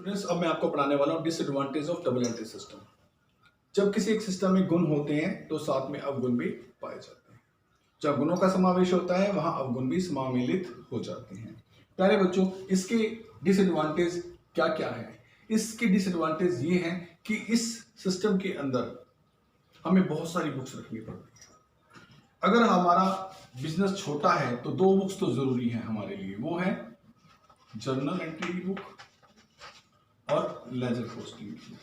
Students, अब मैं आपको पढ़ाने वाला हूँ disadvantage of double entry system. जब किसी एक सिस्टम में गुण होते हैं तो साथ में अवगुण भी पाए जाते हैं। जब गुणों का समावेश होता है वहां अवगुण भी समामेलित हो जाते हैं। प्यारे बच्चों, इसके डिसएडवांटेज क्या क्या है? इसके डिसएडवांटेज ये हैं कि इस सिस्टम के अंदर हमें बहुत सारी बुक्स रखनी पड़ती है। अगर हमारा बिजनेस छोटा है तो दो बुक्स तो जरूरी है हमारे लिए, वो है जर्नल एंट्री की बुक और लेजर पोस्टिंग की।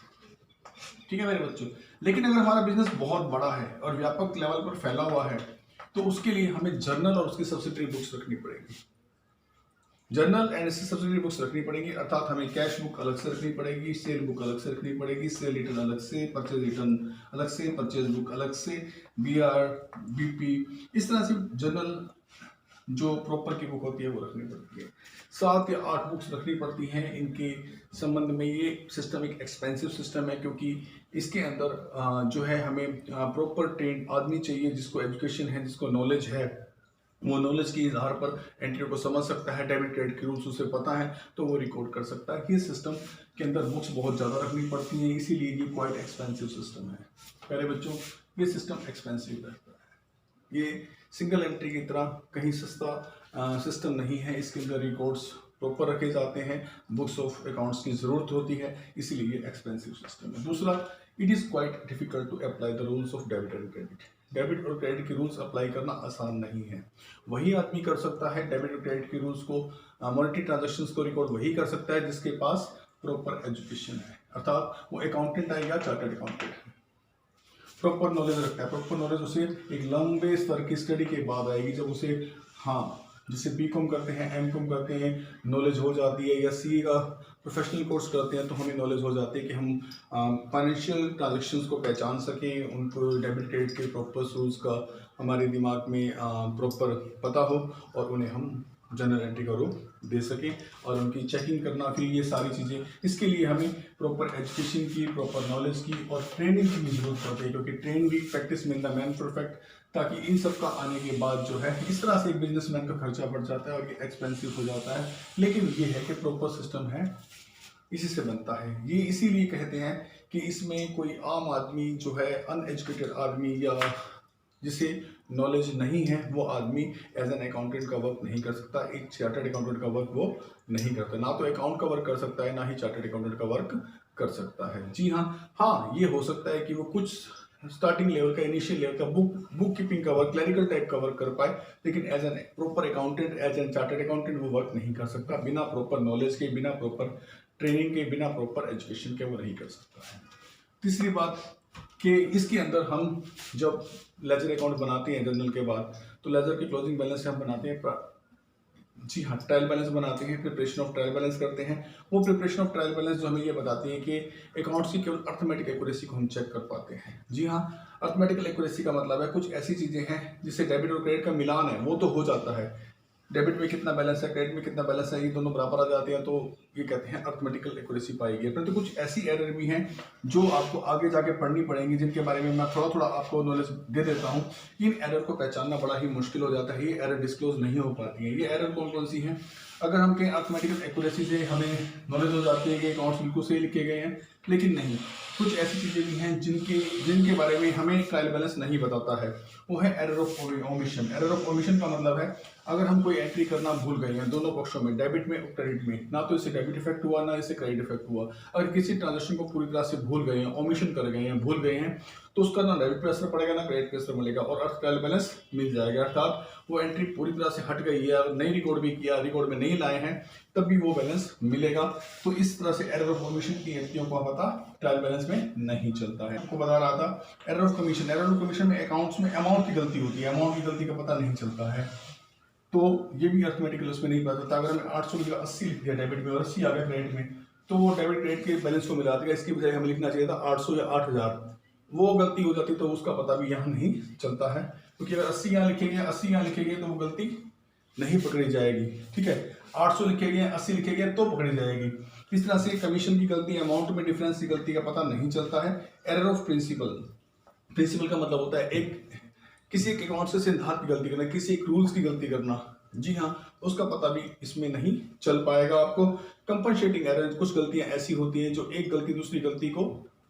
ठीक है मेरे बच्चों, लेकिन अगर हमारा बिजनेस बहुत बड़ा है और व्यापक लेवल पर फैला हुआ है तो उसके लिए हमें जर्नल और उसकी सब्सिडरी बुक्स रखनी पड़ेगी। जर्नल एंड इसकी सब्सिडरी बुक्स रखनी पड़ेगी, अर्थात हमें कैश बुक अलग से रखनी पड़ेगी, सेल बुक अलग से रखनी पड़ेगी, सेल रिटर्न अलग से, परचेज रिटर्न अलग से, परचेज बुक अलग से, बीआर, बीपी, इस तरह से जर्नल जो प्रॉपर की बुक होती है वो रखनी पड़ती है। 7 या 8 बुक्स रखनी पड़ती हैं। इनके संबंध में ये सिस्टम एक एक्सपेंसिव सिस्टम है, क्योंकि इसके अंदर जो है हमें प्रॉपर ट्रेन आदमी चाहिए जिसको एजुकेशन है, जिसको नॉलेज है। वो नॉलेज के आधार पर एंट्री को समझ सकता है, डेबिट क्रेडिट के रूल्स उसे पता है तो वो रिकॉर्ड कर सकता है। ये सिस्टम के अंदर बुक्स बहुत ज़्यादा रखनी पड़ती हैं, इसीलिए ये क्वाइट एक्सपेंसिव सिस्टम है। प्यारे बच्चों, ये सिस्टम एक्सपेंसिव रहता है। ये सिंगल एंट्री की तरह कहीं सस्ता सिस्टम नहीं है। इसके अंदर रिकॉर्ड्स प्रॉपर रखे जाते हैं, बुक्स ऑफ अकाउंट्स की ज़रूरत होती है, इसीलिए ये एक्सपेंसिव सिस्टम है। दूसरा, it is quite difficult to apply the rules of debit and credit. Debit और क्रेडिट के रूल्स अप्लाई करना आसान नहीं है। वही आदमी कर सकता है डेबिट और क्रेडिट के रूल्स को, मॉनेटरी ट्रांजेक्शंस को रिकॉर्ड वही कर सकता है जिसके पास प्रॉपर एजुकेशन है, अर्थात वो अकाउंटेंट है या चार्टर्ड अकाउंटेंट है, प्रॉपर नॉलेज रखता है। प्रॉपर नॉलेज उसे एक लंबे स्तर की स्टडी के बाद आएगी, जब उसे जिसे बीकॉम करते हैं, एमकॉम करते हैं, नॉलेज हो जाती है, या सी का प्रोफेशनल कोर्स करते हैं तो हमें नॉलेज हो जाती है कि हम फाइनेंशियल ट्रांजेक्शन्स को पहचान सकें, उनको डेबिट क्रेडिट के प्रॉपर रूल्स का हमारे दिमाग में प्रॉपर पता हो और उन्हें हम जनरल एंट्री का रूप दे सकें और उनकी चेकिंग करना, फिर ये सारी चीज़ें, इसके लिए हमें प्रॉपर एजुकेशन की, प्रॉपर नॉलेज की और ट्रेनिंग की भी जरूरत पड़ती है, क्योंकि ट्रेन भी प्रैक्टिस में द मैन परफेक्ट, ताकि इन सब का आने के बाद जो है इस तरह से एक बिजनेसमैन का खर्चा बढ़ जाता है और ये एक्सपेंसिव हो जाता है। लेकिन ये है कि प्रॉपर सिस्टम है, इसी से बनता है। ये इसीलिए कहते हैं कि इसमें कोई आम आदमी जो है, अनएजुकेटेड आदमी या जिसे नॉलेज नहीं है, वो आदमी एज एन अकाउंटेंट का वर्क नहीं कर सकता। एक चार्टर्ड अकाउंटेंट का वर्क वो नहीं करता, ना तो अकाउंट का वर्क कर सकता है, ना ही चार्टर्ड अकाउंटेंट का वर्क कर सकता है। जी हाँ, ये हो सकता है कि वो कुछ स्टार्टिंग लेवल का, इनिशियल लेवल का बुक कीपिंग का वर्क, क्लरिकल टाइप का वर्क कर पाए, लेकिन as an proper accountant, as an chartered accountant वो वर्क नहीं कर सकता। बिना प्रॉपर नॉलेज के, बिना प्रॉपर ट्रेनिंग के, बिना प्रॉपर एजुकेशन के वो नहीं कर सकता है। तीसरी बात कि इसके अंदर हम जब लेजर अकाउंट बनाते हैं जर्नल के बाद, तो लेजर के क्लोजिंग बैलेंस से हम बनाते हैं ट्रायल बैलेंस बनाते हैं, प्रिपरेशन ऑफ ट्रायल बैलेंस करते हैं। वो प्रिपरेशन ऑफ ट्रायल बैलेंस जो हमें ये बताती है कि अकाउंट्स की केवल अर्थमेटिक एक्यूरेसी को हम चेक कर पाते हैं। जी हाँ, अर्थमेटिकल एक्यूरेसी का मतलब है कुछ ऐसी चीज़ें हैं जिससे डेबिट और क्रेडिट का मिलान है वो तो हो जाता है, डेबिट में कितना बैलेंस है, क्रेडिट में कितना बैलेंस है, ये दोनों बराबर आ जाते हैं, तो ये कहते हैं अर्थमेटिकल एक्यूरेसी पाई गई। परंतु कुछ ऐसी एरर भी हैं जो आपको आगे जाके पढ़नी पड़ेंगी, जिनके बारे में मैं थोड़ा थोड़ा आपको नॉलेज दे देता हूँ। इन एरर को पहचानना बड़ा ही मुश्किल हो जाता है, ये एरर डिस्क्लोज नहीं हो पाती है। ये एरर कौन कौन सी हैं? अगर हम कहें अर्थमेटिकल एक्यूरेसी से हमें नॉलेज हो जाती है कि अकाउंट्स बिल्कुल सही लिखे गए हैं, लेकिन नहीं, कुछ ऐसी चीज़ें भी हैं जिनके बारे में हमें ट्रायल बैलेंस नहीं बताता है। वो है error of omission. Error of omission का मतलब है अगर हम कोई एंट्री करना भूल गए हैं दोनों पक्षों में, डेबिट में और क्रेडिट में, ना तो इससे डेबिट इफेक्ट हुआ ना इससे क्रेडिट इफेक्ट हुआ, अगर किसी ट्रांजेक्शन को पूरी तरह से भूल गए हैं, ओमिशन कर गए हैं, भूल गए हैं, तो उसका ना डेबिट पे असर पड़ेगा ना क्रेडिट पे असर मिलेगा और अर्थ ट्रायल बैलेंस मिल जाएगा। अर्थात वो एंट्री पूरी तरह से हट गई है, अगर नहीं रिकॉर्ड भी किया, रिकॉर्ड में नहीं लाए हैं, तब भी वो बैलेंस मिलेगा। तो इस तरह से एरर ऑफ ओमिशन की एंट्रियों का पता ट्रायल बैलेंस में नहीं चलता है। आपको बता रहा था error of commission. Error of commission में अकाउंट्स में अमाउंट की गलती होती है, अमाउंट की गलती का पता नहीं चलता है, तो ये भी अर्थमेटिकल उसमें नहीं पता चलता। अगर हमें 800 की जगह 80 लिख दिया डेबिट में और 80 आ गया क्रेडिट में, तो वो डेबिट क्रेडिट के बैलेंस को मिला देगा। इसकी बजाय हमें लिखना चाहिए था 800 या 8000, वो गलती हो जाती तो उसका पता भी यहाँ नहीं चलता है, क्योंकि अगर 80 यहाँ लिखेंगे, 80 यहाँ लिखेंगे तो वो गलती नहीं पकड़ी जाएगी। ठीक है, 800 लिखे गए, 80 लिखे गए तो पकड़ी जाएगी। इस तरह से कमीशन की गलती, अमाउंट में डिफरेंस की गलती का पता नहीं चलता है। Error of principal. प्रिंसिपल का मतलब होता है किसी एक अकाउंट से सिद्धांत की गलती करना, किसी एक रूल्स की गलती करना। जी हाँ, उसका पता भी इसमें नहीं चल पाएगा आपको। कंपनसेटिंग एरर, कुछ गलतियां ऐसी होती हैं जो एक गलती दूसरी गलती को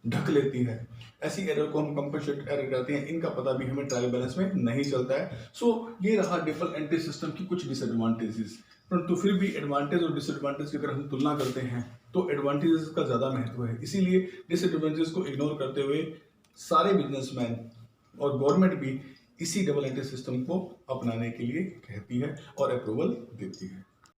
ढक लेती है, ऐसी एरर को हम कंपनसेट एरर कहते हैं। इनका पता भी हमें ट्रायल बैलेंस में नहीं चलता है। सो ये रहा डिफरेंट एंट्री सिस्टम की कुछ डिसएडवांटेजेस। परंतु फिर भी एडवांटेज और डिसएडवांटेज की अगर हम तुलना करते हैं तो एडवांटेजेस का ज़्यादा महत्व है, इसीलिए डिसएडवांटेज को इग्नोर करते हुए सारे बिजनेसमैन और गवर्नमेंट भी इसी डबल एंट्री सिस्टम को अपनाने के लिए कहती है और अप्रूवल देती है।